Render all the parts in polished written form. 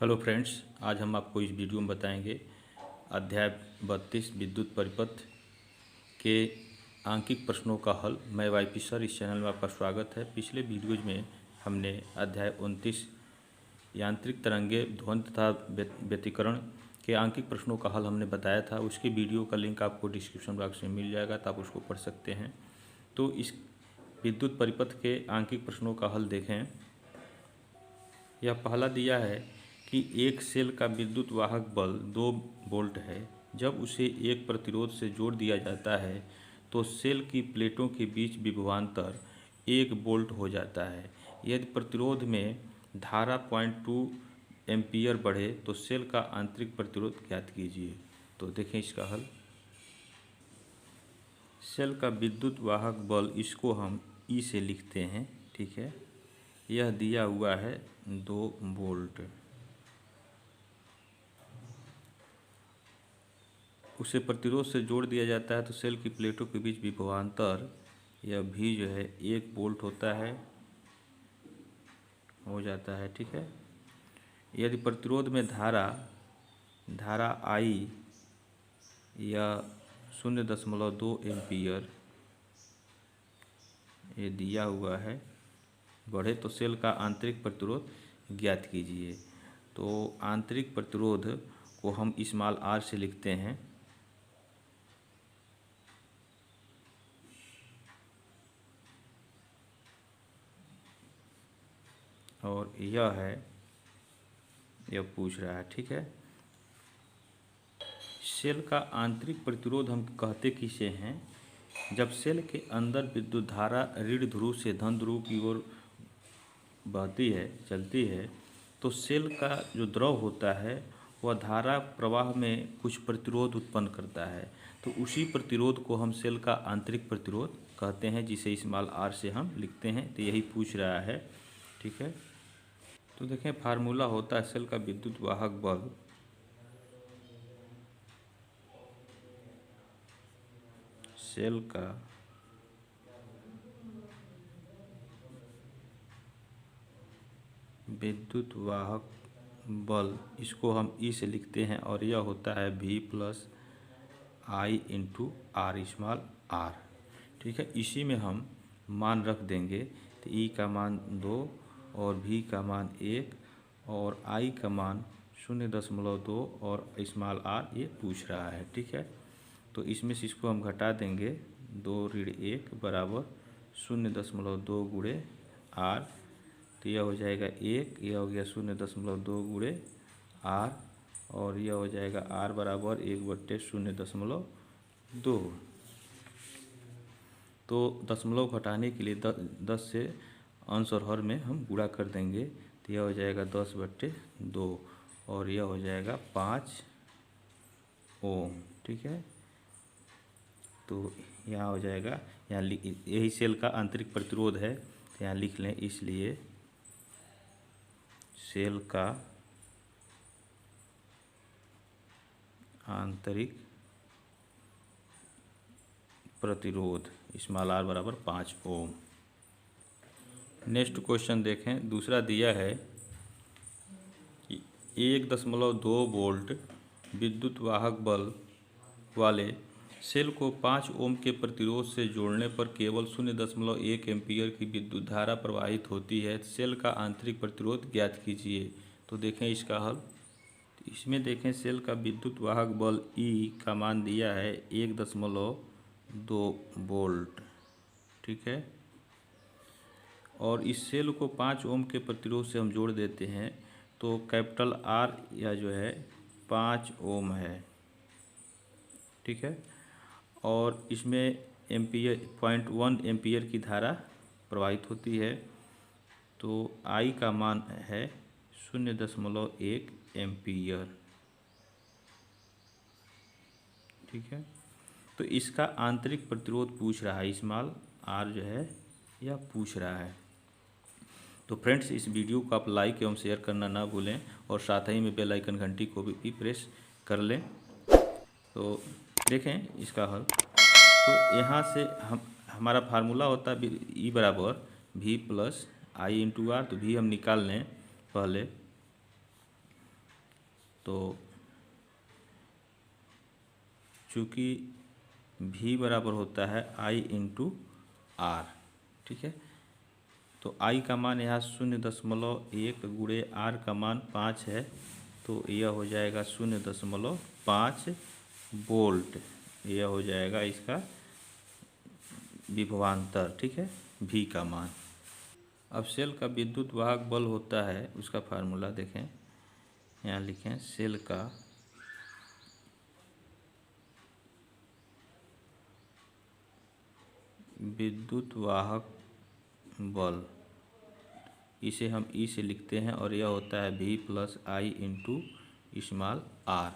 Hello friends, आज हम आपको इस वीडियो में बताएंगे अध्याय 32 विद्युत परिपथ के आंकिक प्रश्नों का हल। मैं वाईपी सर, इस चैनल में आपका स्वागत है। पिछले वीडियोज में हमने अध्याय 29 यांत्रिक तरंगे ध्वनि तथा व्यतिकरण के आंकिक प्रश्नों का हल हमने बताया था। उसके वीडियो का लिंक आपको डिस्क्रिप्शन बॉक्स में मिल जाएगा, तो आप उसको पढ़ सकते हैं। तो इस विद्युत परिपथ के आंकिक प्रश्नों का हल देखें। यह पहला दिया है कि एक सेल का विद्युत वाहक बल 2 वोल्ट है। जब उसे एक प्रतिरोध से जोड़ दिया जाता है तो सेल की प्लेटों के बीच विभवांतर 1 वोल्ट हो जाता है। यदि प्रतिरोध में धारा 0.2 एम्पीयर बढ़े तो सेल का आंतरिक प्रतिरोध ज्ञात कीजिए। तो देखें इसका हल। सेल का विद्युत वाहक बल, इसको हम ई से लिखते हैं, ठीक है। यह दिया हुआ है 2 वोल्ट। उसे प्रतिरोध से जोड़ दिया जाता है तो सेल की प्लेटों के बीच विभवांतर, यह भी जो है 1 वोल्ट हो जाता है, ठीक है। यदि प्रतिरोध में धारा आई या 0.2 एम्पीयर ये दिया हुआ है बढ़े तो सेल का आंतरिक प्रतिरोध ज्ञात कीजिए। तो आंतरिक प्रतिरोध को हम स्मॉल आर से लिखते हैं, और यह पूछ रहा है, ठीक है। सेल का आंतरिक प्रतिरोध हम कहते किसे हैं? जब सेल के अंदर विद्युत धारा ऋण ध्रुव से धन ध्रुव की ओर बहती है, चलती है, तो सेल का जो द्रव होता है वह धारा प्रवाह में कुछ प्रतिरोध उत्पन्न करता है। तो उसी प्रतिरोध को हम सेल का आंतरिक प्रतिरोध कहते हैं, जिसे स्मॉल आर से हम लिखते हैं। तो यही पूछ रहा है, ठीक है। तो देखें, फार्मूला होता है सेल का विद्युत वाहक बल सेल का विद्युत वाहक बल, इसको हम ई से लिखते हैं, और यह होता है V plus I into R, small R, ठीक है। इसी में हम मान रख देंगे। तो ई का मान 2 और V का मान 1 और आई का मान 0.2 और स्मॉल आर ये पूछ रहा है, ठीक है। तो इसमें से इसको हम घटा देंगे। 2 ऋण 1 बराबर 0.2 गुणे आर, तो यह हो जाएगा 1, यह हो गया 0.2 गुणे आर, और यह हो जाएगा आर बराबर 1/0.2। तो दशमलव घटाने के लिए 10 से अंश और हर में हम गुणा कर देंगे, तो यह हो जाएगा 10/2 और यह हो जाएगा 5 ओम, ठीक है। तो यहाँ हो जाएगा, यहाँ यही सेल का आंतरिक प्रतिरोध है, तो यहाँ लिख लें। इसलिए सेल का आंतरिक प्रतिरोध स्मॉल आर बराबर 5 ओम। नेक्स्ट क्वेश्चन देखें। दूसरा दिया है कि 1.2 वोल्ट विद्युत वाहक बल वाले सेल को 5 ओम के प्रतिरोध से जोड़ने पर केवल 0.1 एम्पीयर की विद्युत धारा प्रवाहित होती है। सेल का आंतरिक प्रतिरोध ज्ञात कीजिए। तो देखें इसका हल। इसमें देखें, सेल का विद्युत वाहक बल ई का मान दिया है 1.2 वोल्ट, ठीक है। और इस सेल को 5 ओम के प्रतिरोध से हम जोड़ देते हैं, तो कैपिटल आर या जो है 5 ओम है, ठीक है। और इसमें एम्पीयर 0.1 एम्पीयर की धारा प्रवाहित होती है। तो आई का मान है 0.1 एम्पीयर, ठीक है। तो इसका आंतरिक प्रतिरोध पूछ रहा है, स्मॉल आर जो है यह पूछ रहा है। तो फ्रेंड्स, इस वीडियो को आप लाइक एवं शेयर करना ना भूलें, और साथ ही में बेल आइकन घंटी को भी प्रेस कर लें। तो देखें इसका हल। तो यहाँ से हमारा फार्मूला होता है ई बराबर V plus I into R. तो भी हम निकाल लें पहले। तो चूँकि v बराबर होता है I इंटू आर, ठीक है, तो I का मान यहाँ 0.1 गुणे R का मान 5 है, तो यह हो जाएगा 0.5 वोल्ट। यह हो जाएगा इसका विभवांतर, ठीक है, V का मान। अब सेल का विद्युत वाहक बल होता है, उसका फार्मूला देखें, यहाँ लिखें सेल का विद्युत वाहक बल, इसे हम ई से लिखते हैं और यह होता है V plus I into small R,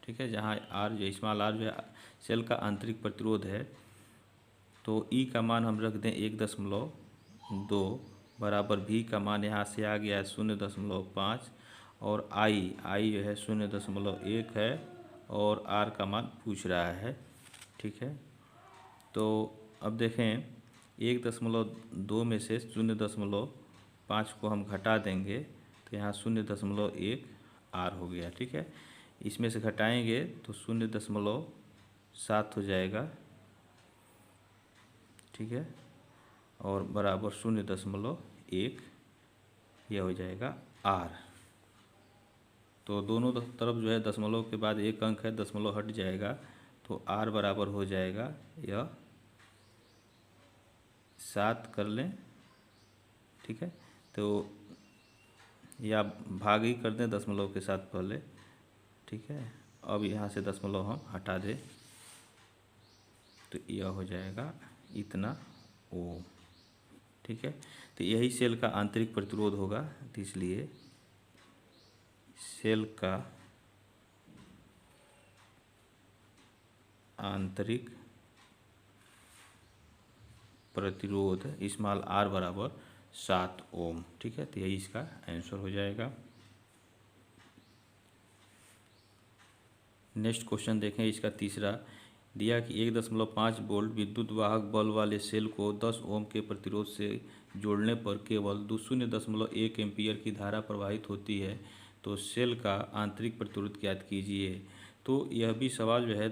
ठीक है, जहाँ आर जो स्मॉल आर जो है सेल का आंतरिक प्रतिरोध है। तो ई का मान हम रख दें 1.2 बराबर V का मान यहाँ से आ गया है 0.5 और आई जो है 0.1 है और R का मान पूछ रहा है, ठीक है। तो अब देखें 1.2 में से 0.5 को हम घटा देंगे तो यहाँ 0.1 R हो गया, ठीक है। इसमें से घटाएंगे तो 0.7 हो जाएगा, ठीक है, और बराबर 0.1 यह हो जाएगा R। तो दोनों तरफ जो है दशमलव के बाद एक अंक है, दशमलव हट जाएगा, तो R बराबर हो जाएगा यह 7 कर लें, ठीक है, तो या भाग ही कर दें दशमलव के साथ पहले, ठीक है। अब यहाँ से दशमलव हम हटा दें तो यह हो जाएगा इतना ओम, ठीक है। तो यही सेल का आंतरिक प्रतिरोध होगा, तो इसलिए सेल का आंतरिक प्रतिरोध स्मॉल आर बराबर 7 ओम, ठीक है। तो यही इसका आंसर हो जाएगा। नेक्स्ट क्वेश्चन देखें, इसका तीसरा दिया कि 1.5 वोल्ट विद्युत वाहक बल वाले सेल को 10 ओम के प्रतिरोध से जोड़ने पर केवल 0.1 एम्पीयर की धारा प्रवाहित होती है, तो सेल का आंतरिक प्रतिरोध ज्ञात कीजिए। तो यह भी सवाल जो है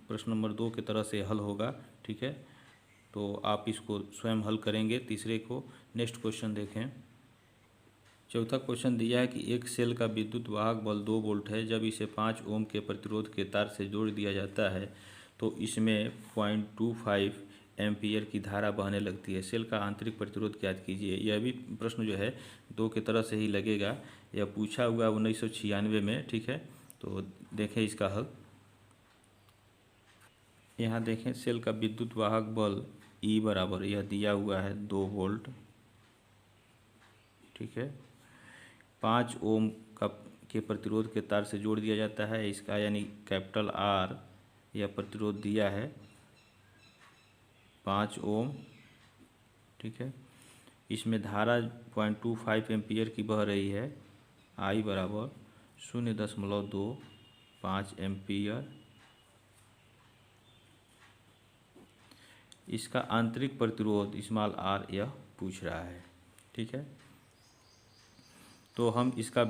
प्रश्न नंबर 2 की तरह से हल होगा, ठीक है। तो आप इसको स्वयं हल करेंगे तीसरे को। नेक्स्ट क्वेश्चन देखें, चौथा क्वेश्चन दिया है कि एक सेल का विद्युत वाहक बल 2 वोल्ट है। जब इसे 5 ओम के प्रतिरोध के तार से जोड़ दिया जाता है तो इसमें 0.25 एम्पीयर की धारा बहने लगती है। सेल का आंतरिक प्रतिरोध ज्ञात कीजिए। यह भी प्रश्न जो है 2 की तरह से ही लगेगा। यह पूछा हुआ 1996 में, ठीक है। तो देखें इसका हल। यहाँ देखें सेल का विद्युत वाहक बल ई बराबर, यह दिया हुआ है 2 वोल्ट, ठीक है, 5 ओम के प्रतिरोध के तार से जोड़ दिया जाता है इसका, यानी कैपिटल आर यह प्रतिरोध दिया है 5 ओम, ठीक है। इसमें धारा 0.25 एम्पीयर की बह रही है। आई बराबर 0.25 एम्पीयर। इसका आंतरिक प्रतिरोध स्मॉल आर यह पूछ रहा है, ठीक है। तो हम इसका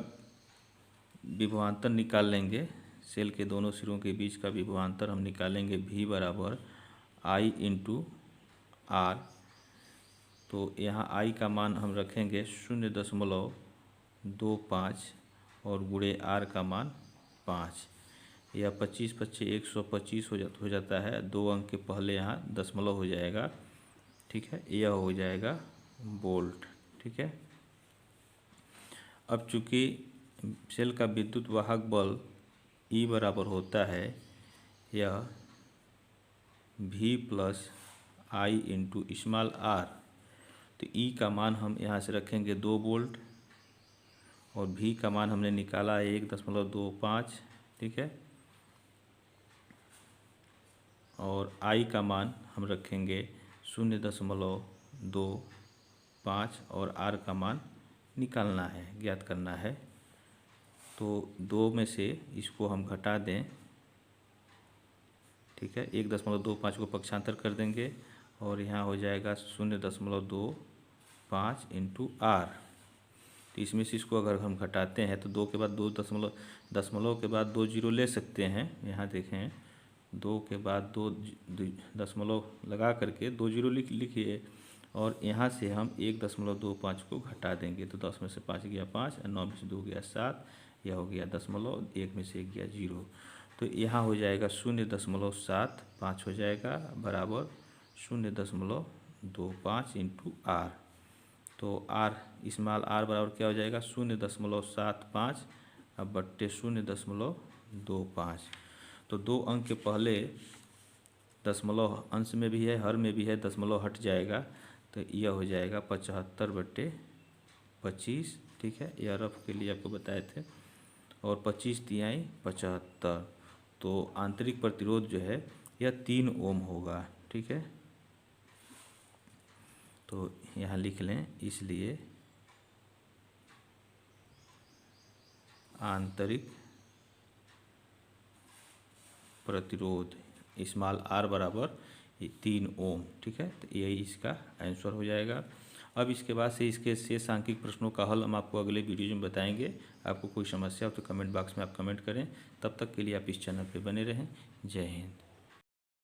विभवांतर निकाल लेंगे। सेल के दोनों सिरों के बीच का विभवांतर हम निकालेंगे। V बराबर I इंटू आर। तो यहाँ I का मान हम रखेंगे 0.25 और गुणे R का मान 5। यह 25 25 125 हो जाता है। 2 अंक के पहले यहाँ दशमलव हो जाएगा, ठीक है। यह हो जाएगा वोल्ट, ठीक है। अब चूँकि सेल का विद्युत वाहक बल E बराबर होता है यह V plus I into small R, तो E का मान हम यहाँ से रखेंगे 2 वोल्ट और V का मान हमने निकाला है 1.25, ठीक है, और I का मान हम रखेंगे 0.25 और R का मान निकालना है, ज्ञात करना है। तो 2 में से इसको हम घटा दें, ठीक है, 1.25 को पक्षांतर कर देंगे और यहाँ हो जाएगा 0.25 इंटू आर। तो इसमें से इसको अगर हम घटाते हैं तो 2 के बाद 2 दशमलव के बाद 2 जीरो ले सकते हैं। यहाँ देखें 2 के बाद 2 दशमलव लगा करके 2 जीरो लिखिए और यहाँ से हम 1.25 को घटा देंगे तो 10 में से 5 गया 5 और 9 में से 2 गया 7, यह हो गया दशमलव, 1 में से 1 गया 0। तो यहाँ हो जाएगा 0.75 हो जाएगा बराबर 0.25 इंटू आर। तो आर स्मॉल आर बराबर क्या हो जाएगा 0.75 अब बट्टे 0.25। तो 2 अंक के पहले दशमलव अंश में भी है, हर में भी है, दशमलव हट जाएगा तो यह हो जाएगा 75/25। ठीक है, यह रफ के लिए आपको बताए थे। और 25 तिहाई 75। तो आंतरिक प्रतिरोध जो है यह 3 ओम होगा। ठीक है, तो यहाँ लिख लें, इसलिए आंतरिक प्रतिरोध स्मॉल आर बराबर 3 ओम। ठीक है, तो यही इसका आंसर हो जाएगा। अब इसके बाद से इसके शेष सांख्यिक प्रश्नों का हल हम आपको अगले वीडियो में बताएंगे। आपको कोई समस्या हो तो कमेंट बॉक्स में आप कमेंट करें। तब तक के लिए आप इस चैनल पर बने रहें। जय हिंद।